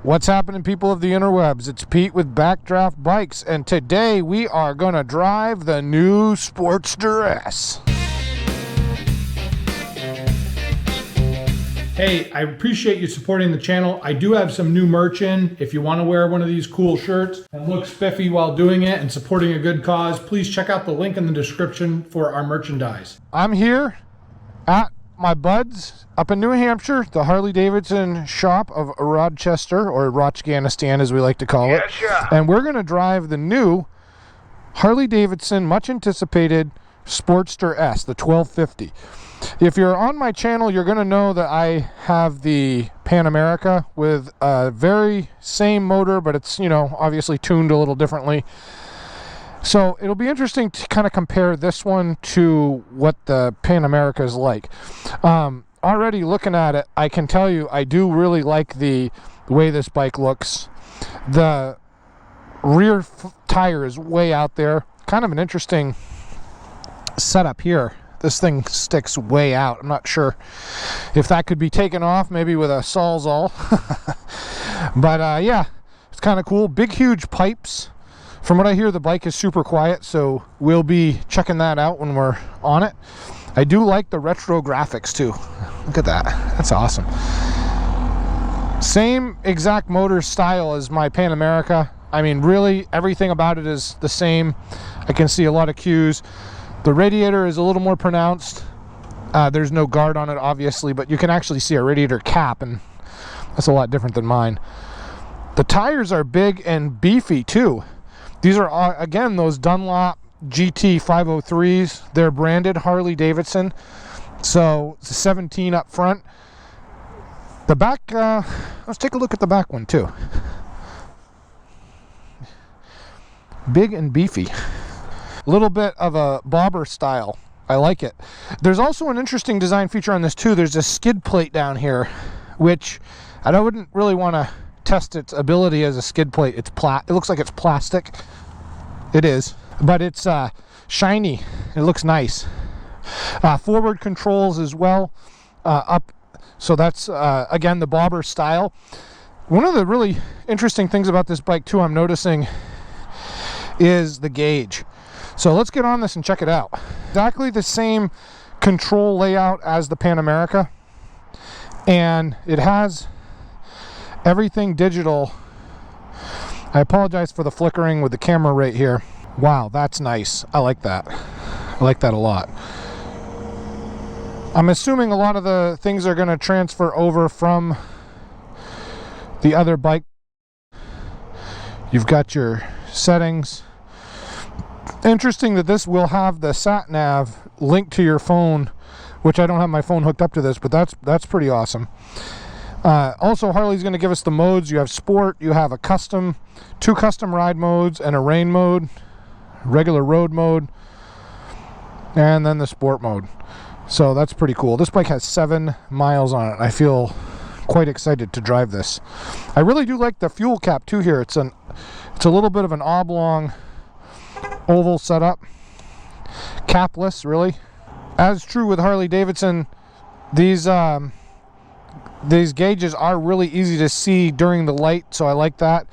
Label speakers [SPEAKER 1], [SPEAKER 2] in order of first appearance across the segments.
[SPEAKER 1] What's happening, people of the interwebs? It's Pete with Backdraft Bikes, and today we are going to drive the new Sportster S.
[SPEAKER 2] Hey, I appreciate you supporting the channel. I do have some new merch in. If you want to wear one of these cool shirts and look spiffy while doing it and supporting a good cause, please check out the link in the description for our merchandise.
[SPEAKER 1] I'm here at my buds up in New Hampshire, the Harley Davidson shop of Rochester, or Rochganistan as we like to call it. And we're going to drive the new Harley Davidson, much anticipated Sportster S, the 1250. If you're on my channel, you're going to know that I have the Pan America with a very same motor, but it's, obviously tuned a little differently. So it'll be interesting to kind of compare this one to what the Pan America is like. Already looking at it, I can tell you I do really like the way this bike looks. The rear tire is way out there. Kind of an interesting setup here. This thing sticks way out. I'm not sure if that could be taken off, maybe with a Sawzall. But yeah, it's kind of cool. Big, huge pipes. From what I hear, the bike is super quiet, so we'll be checking that out when we're on it. I do like the retro graphics too. Look at that. That's awesome. Same exact motor style as my Pan America. I mean, really, everything about it is the same. I can see a lot of cues. The radiator is a little more pronounced. There's no guard on it, obviously, but you can actually see a radiator cap, and that's a lot different than mine. The tires are big and beefy too. These are, again, those Dunlop GT 503s. They're branded Harley Davidson. So it's a 17 up front. The back, let's take a look at the back one too. Big and beefy. A little bit of a bobber style. I like it. There's also an interesting design feature on this too. There's a skid plate down here, which I wouldn't really want to test its ability as a skid plate. It looks like it's plastic. It is, but it's shiny. It looks nice. Forward controls as well, up. So that's again the bobber style. One of the really interesting things about this bike too, I'm noticing, is the gauge. So let's get on this and check it out. Exactly the same control layout as the Pan America, and it has everything digital. I apologize for the flickering with the camera right here. Wow, that's nice. I like that. I like that a lot. I'm assuming a lot of the things are going to transfer over from the other bike. You've got your settings. Interesting that this will have the sat nav linked to your phone, which I don't have my phone hooked up to this, but that's pretty awesome. Also, Harley's going to give us the modes. You have sport, you have a custom, 2 custom ride modes, and a rain mode, regular road mode, and then the sport mode. So that's pretty cool. This bike has 7 miles on it. I feel quite excited to drive this. I really do like the fuel cap too here. It's a little bit of an oblong oval setup, capless really. As true with Harley Davidson, these gauges are really easy to see during the light, so I like that.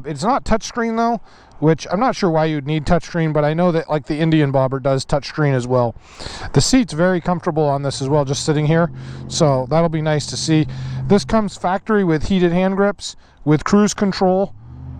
[SPEAKER 1] It's not touchscreen though, which I'm not sure why you'd need touchscreen, but I know that like the Indian Bobber does touchscreen as well. The seat's very comfortable on this as well, just sitting here, so that'll be nice to see. This comes factory with heated hand grips, with cruise control.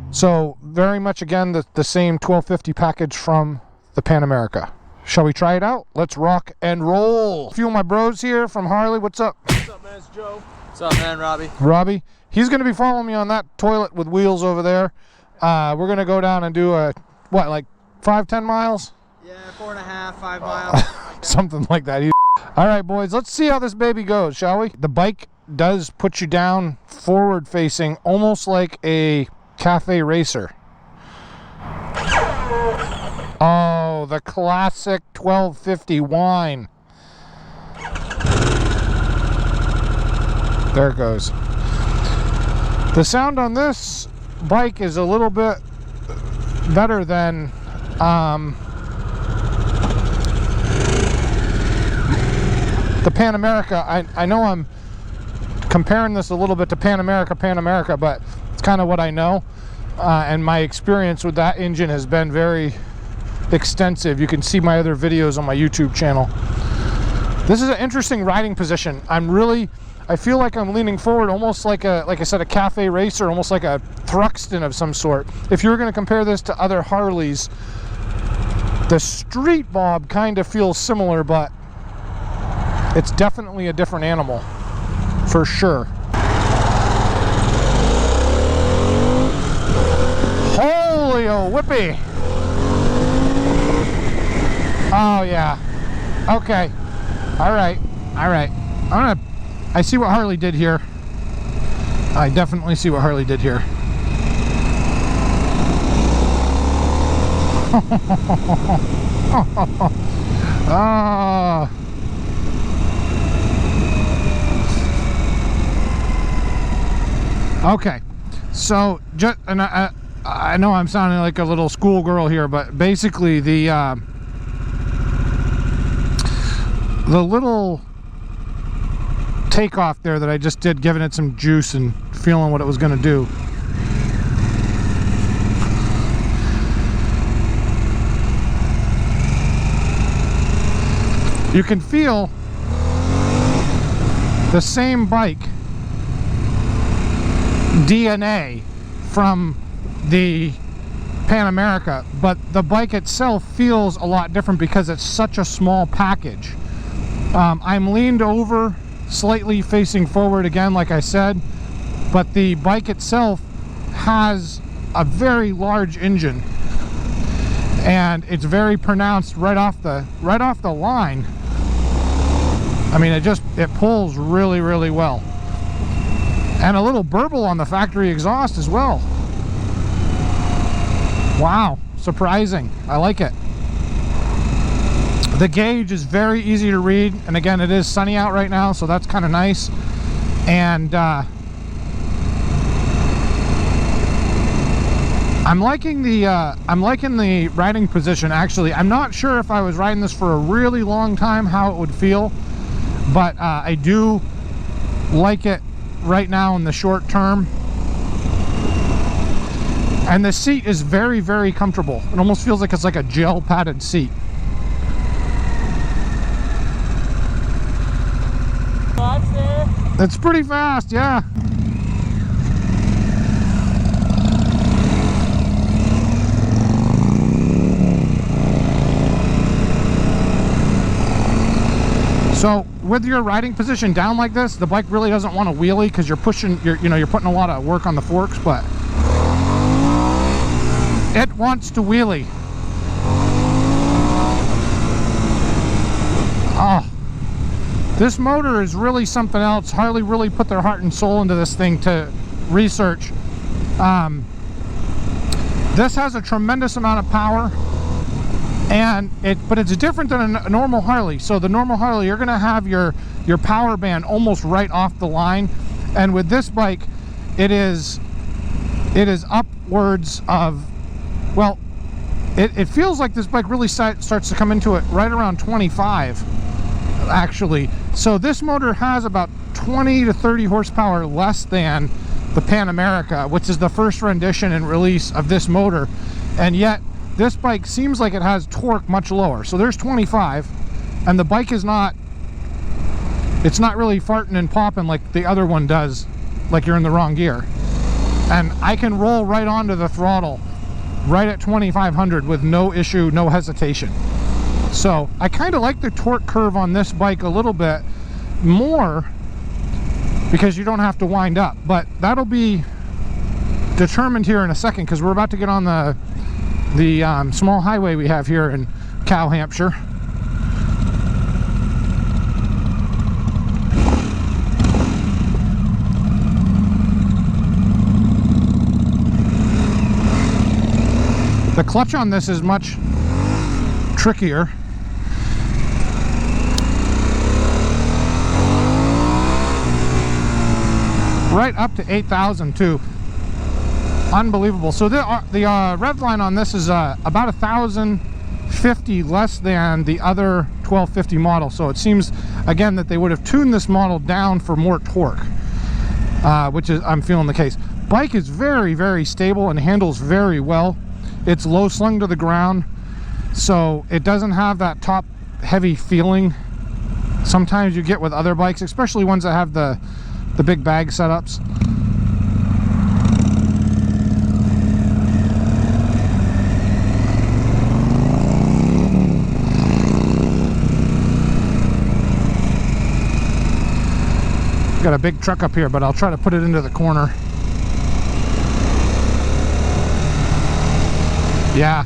[SPEAKER 1] So very much, again, the same 1250 package from the Pan America. Shall we try it out? Let's rock and roll. A few of my bros here from Harley. What's up?
[SPEAKER 3] What's up, man? It's Joe. What's up, man? Robbie.
[SPEAKER 1] Robbie. He's going to be following me on that toilet with wheels over there. We're going to go down and do a, what, like 5-10 miles?
[SPEAKER 3] Yeah, 4.5, 5 miles.
[SPEAKER 1] Something like that. All right, boys, let's see how this baby goes, shall we? The bike does put you down forward facing, almost like a cafe racer. Oh, the classic 1250 whine. There it goes. The sound on this bike is a little bit better than the Pan America. I know I'm comparing this a little bit to Pan America, but kind of what I know, and my experience with that engine has been very extensive. You can see my other videos on my YouTube channel. This is an interesting riding position. I feel like I'm leaning forward almost like I said, a cafe racer, almost like a Thruxton of some sort. If you were going to compare this to other Harleys, the Street Bob kind of feels similar, but it's definitely a different animal, for sure. Holy oh whippy! Oh yeah. Okay. All right. I see what Harley did here. I definitely see what Harley did here. Okay, so just, and I know I'm sounding like a little schoolgirl here, but basically the little takeoff there that I just did, giving it some juice and feeling what it was going to do. You can feel the same bike DNA from the Pan America, but the bike itself feels a lot different because it's such a small package. I'm leaned over slightly facing forward again, like I said, but the bike itself has a very large engine, and it's very pronounced right off the line. I mean, it pulls really, really well, and a little burble on the factory exhaust as well. Wow, surprising. I like it. The gauge is very easy to read, and again, it is sunny out right now, so that's kind of nice. And I'm liking the riding position. Actually, I'm not sure if I was riding this for a really long time how it would feel, but I do like it right now in the short term. And the seat is very, very comfortable. It almost feels like it's like a gel padded seat. It's pretty fast, yeah. So with your riding position down like this, the bike really doesn't want to wheelie because you're putting a lot of work on the forks, but it wants to wheelie. Oh. This motor is really something else. Harley really put their heart and soul into this thing to research. This has a tremendous amount of power, but it's different than a normal Harley. So the normal Harley, you're going to have your power band almost right off the line, and with this bike, it is upwards of, well, it feels like this bike really starts to come into it right around 25. Actually, so this motor has about 20 to 30 horsepower less than the Pan America, which is the first rendition and release of this motor, and yet this bike seems like it has torque much lower. So there's 25, and the bike is not really farting and popping like the other one does, like you're in the wrong gear. And I can roll right onto the throttle right at 2500 with no issue, no hesitation. So I kind of like the torque curve on this bike a little bit more because you don't have to wind up, but that'll be determined here in a second because we're about to get on the small highway we have here in Cow Hampshire. The clutch on this is much trickier. Right up to 8,000 too. Unbelievable. So the rev line on this is about 1,050 less than the other 1250 model. So it seems again that they would have tuned this model down for more torque, which is, I'm feeling the case. bike is very, very stable and handles very well. It's low slung to the ground, so it doesn't have that top heavy feeling sometimes you get with other bikes, especially ones that have the big bag setups. Got a big truck up here, but I'll try to put it into the corner. Yeah,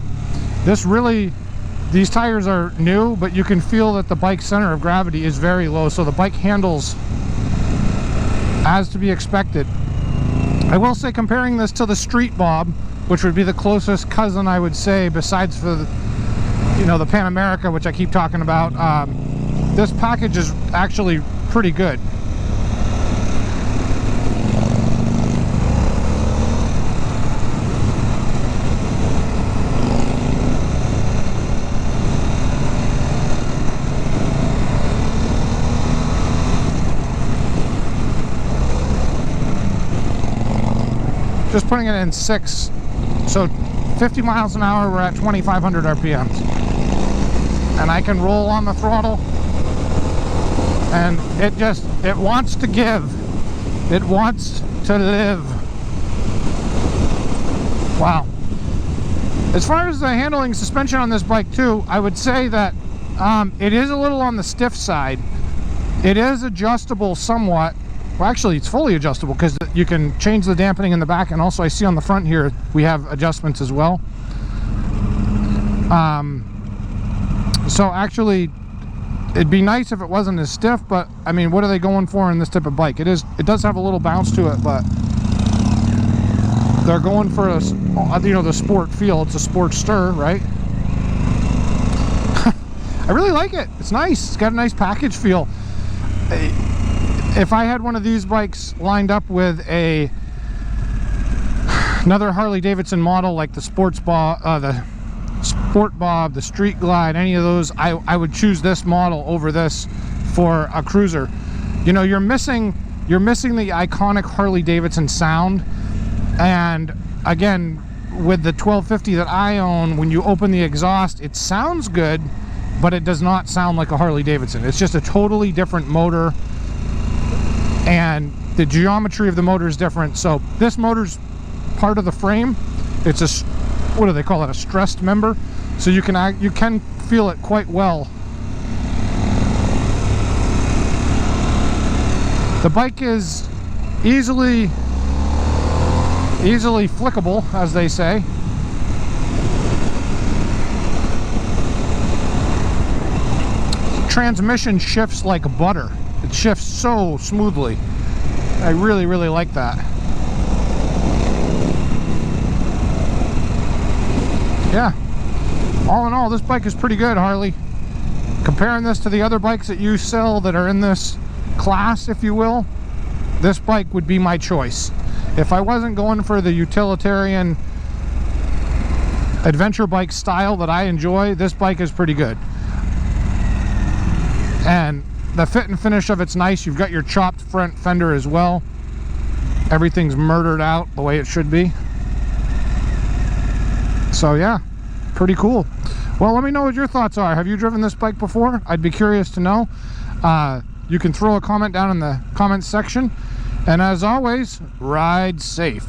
[SPEAKER 1] these tires are new, but you can feel that the bike's center of gravity is very low, so the bike handles as to be expected. I will say, comparing this to the Street Bob, which would be the closest cousin, I would say, besides for the Pan America, which I keep talking about, this package is actually pretty good. Just putting it in 6, so 50 miles an hour, we're at 2,500 RPMs. And I can roll on the throttle, and it wants to give. It wants to live. Wow. As far as the handling suspension on this bike too, I would say that it is a little on the stiff side. It is adjustable somewhat. Well, actually, it's fully adjustable because you can change the dampening in the back, and also I see on the front here we have adjustments as well. So actually, it'd be nice if it wasn't as stiff, but I mean, what are they going for in this type of bike? It does have a little bounce to it, but they're going for the sport feel. It's a Sportster, right? I really like it. It's nice. It's got a nice package feel. If I had one of these bikes lined up with another Harley Davidson model like the Sport Bob, the Street Glide, any of those, I would choose this model over this for a cruiser. You know, you're missing the iconic Harley Davidson sound, and again, with the 1250 that I own, when you open the exhaust, it sounds good, but it does not sound like a Harley Davidson. It's just a totally different motor, and the geometry of the motor is different. So this motor's part of the frame. It's a, what do they call it, a stressed member, so you can feel it quite well. The bike is easily flickable, as they say. Transmission shifts like butter. It shifts so smoothly. I really, really like that. Yeah, all in all, this bike is pretty good, Harley. Comparing this to the other bikes that you sell that are in this class, if you will, this bike would be my choice. If I wasn't going for the utilitarian adventure bike style that I enjoy, this bike is pretty good. And the fit and finish of it's nice. You've got your chopped front fender as well. Everything's murdered out the way it should be. So yeah, pretty cool. Well, let me know what your thoughts are. Have you driven this bike before? I'd be curious to know. You can throw a comment down in the comments section. And as always, ride safe.